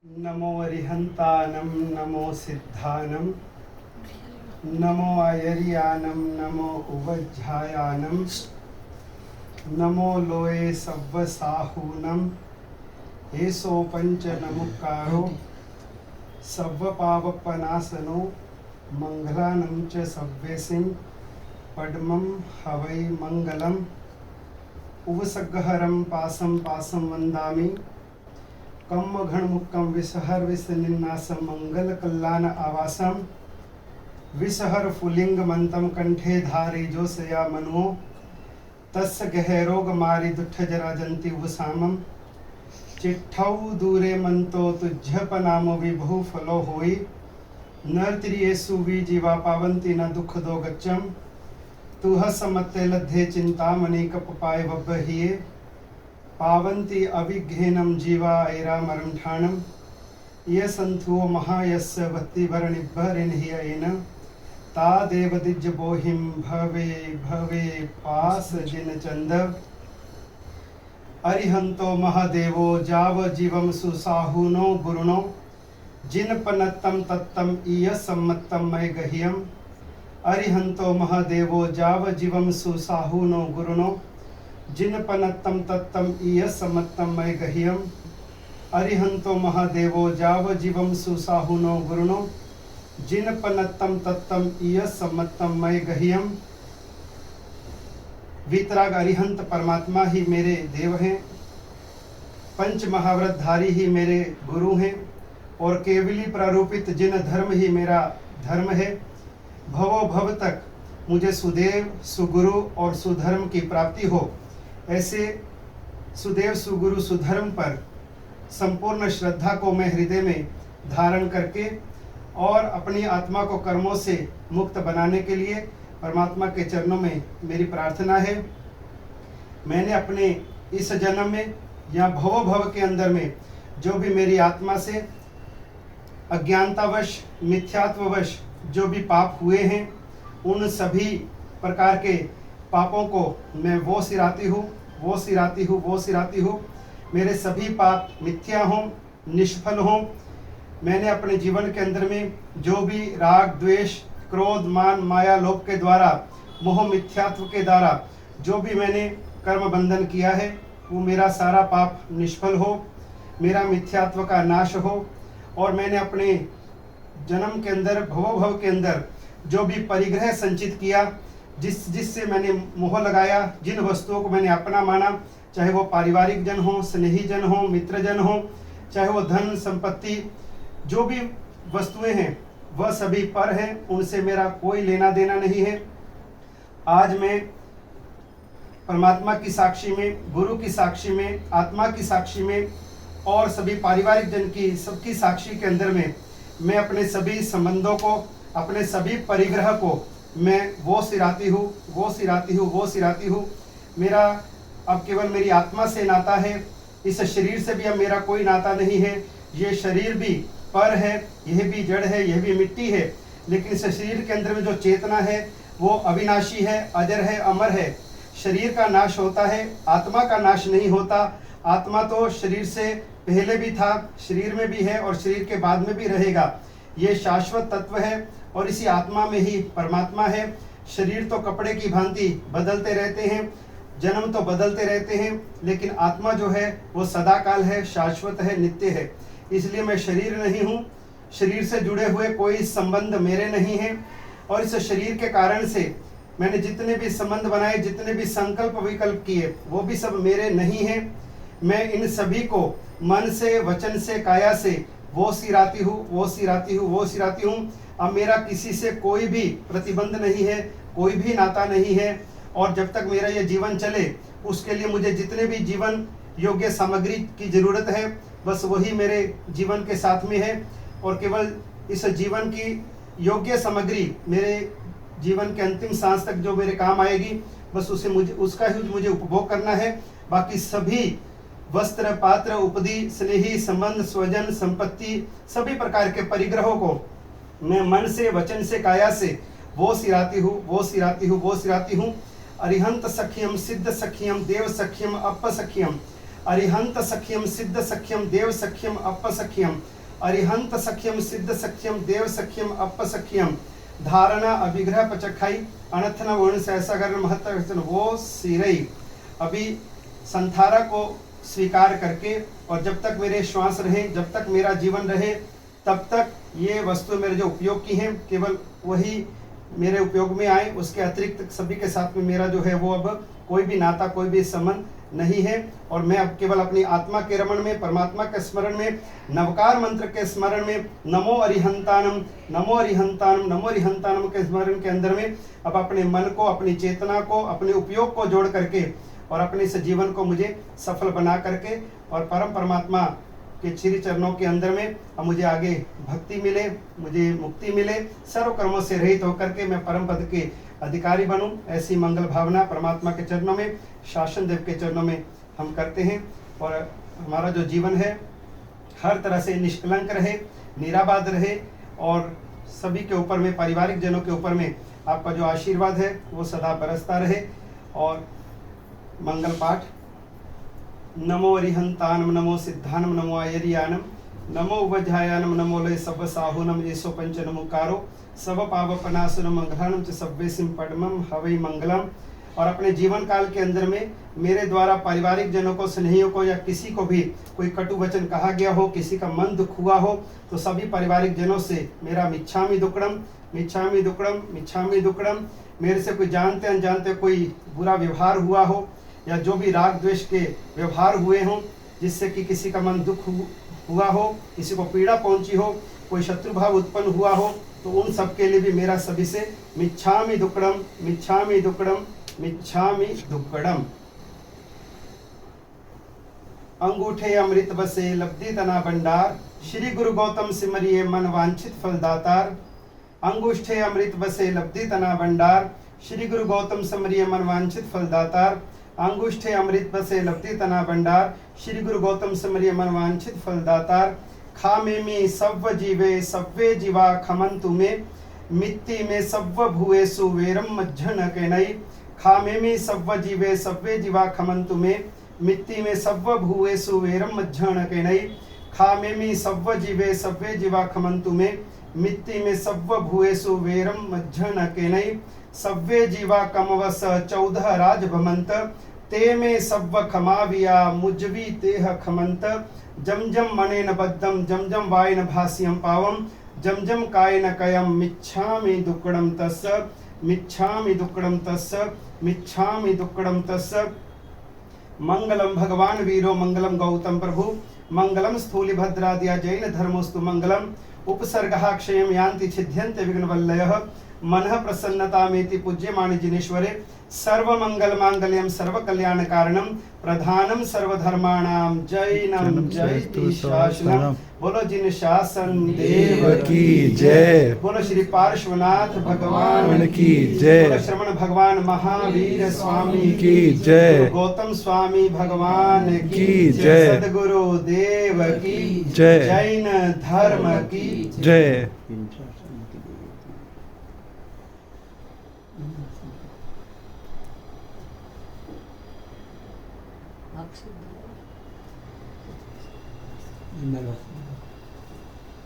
नमो अरिहंतानम नमो सिद्धानम नमो आयर्यानम नमो उवज्झायानम नमो लोये सव्वसाहूनम एसो पंच नमुकारो सव्वपावपनासनो मंगलानं च सव्यसिं पद्मं हवै मंगलम उवसग्गहरं पासं पासं वन्दामि कम घणमुक्कम विसहर विसनिन्नासम मंगल कल्याण आवासम विसहर फुलिंग मंतम कंठे धारे जो सया मनुओ तस् गहरोग मारि दुठ जरा जंति वसामम चिट्ठौ दूरे मंतो तुझ्यप नामो विभु फलो होई नर्तिरियेसु वि जीवा पावंती न दुख दो गच्चम तुह समत्ते लद्धे चिंतामणि कपपाय बब्बहिये पावंती अविघ्नेनम जीवा ऐरामरम ठाणम ये संथुओ महायस्य भक्तिभरणिभरिन्हियेन ता देवदिज्य बोहिम भवे भवे पास जिन चंद अरिहंतो महादेवो जाव जीवम सुसाहुनो गुरुणो जिन पनत्तम तत्तम ईय सम्मत्तम मय गह्यम अरिहंतो महादेवो जाव जीवम सुसाहुनो गुरुणो जिन पनत्तम तत्तम ईय सम्मत्तम मय गह्यम अरिहंतो महादेवो जाव जीवम सुसाहुनो गुरुणो जिन पनत्तम तत्तम ईय सम्मत्तम मय गह्यम। वीतराग अरिहंत परमात्मा ही मेरे देव हैं, पंच महाव्रतधारी ही मेरे गुरु हैं और केवली प्रारूपित जिन धर्म ही मेरा धर्म है। भवो भव तक मुझे सुदेव सुगुरु और सुधर्म की प्राप्ति हो, ऐसे सुदेव सुगुरु सुधर्म पर संपूर्ण श्रद्धा को मैं हृदय में धारण करके और अपनी आत्मा को कर्मों से मुक्त बनाने के लिए परमात्मा के चरणों में मेरी प्रार्थना है। मैंने अपने इस जन्म में या भवो भव के अंदर में जो भी मेरी आत्मा से अज्ञानतावश मिथ्यात्ववश जो भी पाप हुए हैं, उन सभी प्रकार के पापों को मैं वो सिराती हूँ। मेरे सभी पाप मिथ्या हों, निष्फल हों। मैंने अपने जीवन के अंदर में जो भी राग द्वेष क्रोध मान माया लोभ के द्वारा मोह मिथ्यात्व के द्वारा जो भी मैंने कर्म बंधन किया है, वो मेरा सारा पाप निष्फल हो, मेरा मिथ्यात्व का नाश हो। और मैंने अपने जन्म के अंदर भवो भव के अंदर जो भी परिग्रह संचित किया, जिससे मैंने मोह लगाया, जिन वस्तुओं को मैंने अपना माना, चाहे वो पारिवारिक जन हो, स्नेही जन हो, मित्र जन हो, चाहे वो धन संपत्ति, जो भी वस्तुएं हैं वह सभी पर हैं, उनसे मेरा कोई लेना देना नहीं है। आज मैं परमात्मा की साक्षी में, गुरु की साक्षी में, आत्मा की साक्षी में और सभी पारिवारिक जन की सबकी साक्षी के अंदर में मैं अपने सभी संबंधों को, अपने सभी परिग्रह को मैं वो सिराती हूँ। मेरा अब केवल मेरी आत्मा से नाता है, इस शरीर से भी अब मेरा कोई नाता नहीं है। ये शरीर भी पर है, यह भी जड़ है, यह भी मिट्टी है, लेकिन इस शरीर के अंदर में जो चेतना है वो अविनाशी है, अजर है, अमर है। शरीर का नाश होता है, आत्मा का नाश नहीं होता। आत्मा तो शरीर से पहले भी था, शरीर में भी है और शरीर के बाद में भी रहेगा। ये शाश्वत तत्व है और इसी आत्मा में ही परमात्मा है। शरीर तो कपड़े की भांति बदलते रहते हैं, जन्म तो बदलते रहते हैं, लेकिन आत्मा जो है वो सदाकाल है, शाश्वत है, नित्य है। इसलिए मैं शरीर नहीं हूँ, शरीर से जुड़े हुए कोई संबंध मेरे नहीं हैं। और इस शरीर के कारण से मैंने जितने भी संबंध बनाए, जितने भी संकल्प विकल्प किए, वो भी सब मेरे नहीं हैं। मैं इन सभी को मन से, वचन से, काया से वो सिराती हूँ। अब मेरा किसी से कोई भी प्रतिबंध नहीं है, कोई भी नाता नहीं है। और जब तक मेरा ये जीवन चले, उसके लिए मुझे जितने भी जीवन योग्य सामग्री की जरूरत है, बस वही मेरे जीवन के साथ में है। और केवल इस जीवन की योग्य सामग्री मेरे जीवन के अंतिम सांस तक जो मेरे काम आएगी, बस उसका ही मुझे उपभोग करना है। बाकी सभी वस्त्र, पात्र, उपदी, स्नेही, संबंध, स्वजन, संपत्ति, सभी प्रकार के परिग्रहों को मैं मन से, वचन से, काया से वो सिराती हूँ। अरिहंत सखियम, सिद्ध सखियम, देव सखियम, अप सखियम, अरिहंत सख्यम सिद्ध सख्यम देव सख्यम अप सख्यम, अरिहंत सख्यम सिद्ध सख्यम देव सख्यम अप सख्यम, धारणा अभिग्रह पचखाई अनथन वर्ण सहसागर महत्व वो सिरई। अभी संथारा को स्वीकार करके और जब तक मेरे श्वास रहे, जब तक मेरा जीवन रहे, तब तक ये वस्तु मेरे जो उपयोग की हैं केवल वही मेरे उपयोग में आए, उसके अतिरिक्त सभी के साथ में मेरा जो है वो अब कोई भी नाता, कोई भी संबंध नहीं है। और मैं अब केवल अपनी आत्मा के रमण में, परमात्मा के स्मरण में, नवकार मंत्र के स्मरण में, नमो अरिहंतानम नमो अरिहंतानम नमो अरिहंतानम के स्मरण के अंदर में अब अपने मन को, अपनी चेतना को, अपने उपयोग को जोड़ करके और अपने इस जीवन को मुझे सफल बना करके और परम परमात्मा के श्री चरणों के अंदर में अब मुझे आगे भक्ति मिले, मुझे मुक्ति मिले, सर्व कर्मों से रहित होकर के मैं परम पद के अधिकारी बनूं, ऐसी मंगल भावना परमात्मा के चरणों में, शासन देव के चरणों में हम करते हैं। और हमारा जो जीवन है हर तरह से निष्कलंक रहे, निराबाद रहे और सभी के ऊपर में, पारिवारिक जनों के ऊपर में आपका जो आशीर्वाद है वो सदा बरसता रहे। और मंगल पाठ नमो अरिहंतानम नमो सिद्धानम नमो आयरियानम नमो उवध्यायानम नमो लय सब साहुनम येसो पंच नमुकारो सब पावपनासुनम मंगलानम च सव्वे सिम पद्मम हवै मंगलम। और अपने जीवन काल के अंदर में मेरे द्वारा पारिवारिक जनों को, स्नेहियों को या किसी को भी कोई कटु वचन कहा गया हो, किसी का मन दुख हुआ हो, तो सभी पारिवारिक जनों से मेरा मिच्छामि दुक्कडम मिच्छामि दुक्कडम मिच्छामि दुक्कडम। मेरे से कोई जानते अनजानते कोई बुरा व्यवहार हुआ हो या जो भी राग द्वेष के व्यवहार हुए हों जिससे कि किसी का मन दुख हुआ हो, किसी को पीड़ा पहुंची हो, कोई शत्रु भाव उत्पन्न हुआ हो, तो उन सब के लिए भी मेरा सभी से मिच्छामि दुक्कडम मिच्छामि दुक्कडम मिच्छामि दुक्कडम। अंगूठे अमृत बसे लब्धि तना भंडार, श्री गुरु गौतम सिमरिये मन वांछित फलदातार। अंगूठे अमृत बसे लब्धि तना भंडार, श्री गुरु गौतम सिमरिये मन वांछित फलदातार। अंगूठे अमृत बसे लब्धि तना भंडार, श्री गुरु गौतम सिमरिये मन वांछित फलदातार। खामेमि सव्व जीवे सव्वे जीवा खमंतु मे, मित्ति में सव्व भुवेषु वेरम मज्झन केनई। खामेमि सव्व जीवे सव्वे जीवा खमंतु मे, मित्ति में सव्व भुवेषु वेरम मज्झन केनई। खामेमि सव्व जीवे सव्वे जीवा खमंतु मे, मित्ति में सव्व भुवेषु वेरम मज्झन केनई। सव्वे जीवा कमवस 14 राज भमंत, ते में सव्व खमाविया मुझवी तेह खमंत। जम जम मनेन बद्धम जम जम वायन भाष्यम पावम, जम जम कायन कयम मिच्छामि दुक्कडम तस्य मिच्छामि दुक्कडम तस्य मिच्छामि दुक्कडम तस्य। मंगलम भगवान वीरो मंगलम गौतम प्रभु, मंगलम स्थूलिभद्रादिया जैन धर्मोस्तु मंगलम। उपसर्गः क्षयं यान्ति छिद्यन्ते विघ्नवल्लयः, मनः प्रसन्नतामेति पूज्यमाने जिनेश्वरे। सर्वमंगल मांगल्यम सर्वकल्याण कारणम, प्रधानम सर्वधर्माणाम जैनम जयति शासनम। बोलो जिन शासन देव की जय, बोलो श्री पार्श्वनाथ भगवान की जय, बोलो श्रवण भगवान महावीर स्वामी की जय, गौतम स्वामी भगवान की जय, सदगुरु देव की जय, जैन धर्म की जय। धन्यवाद।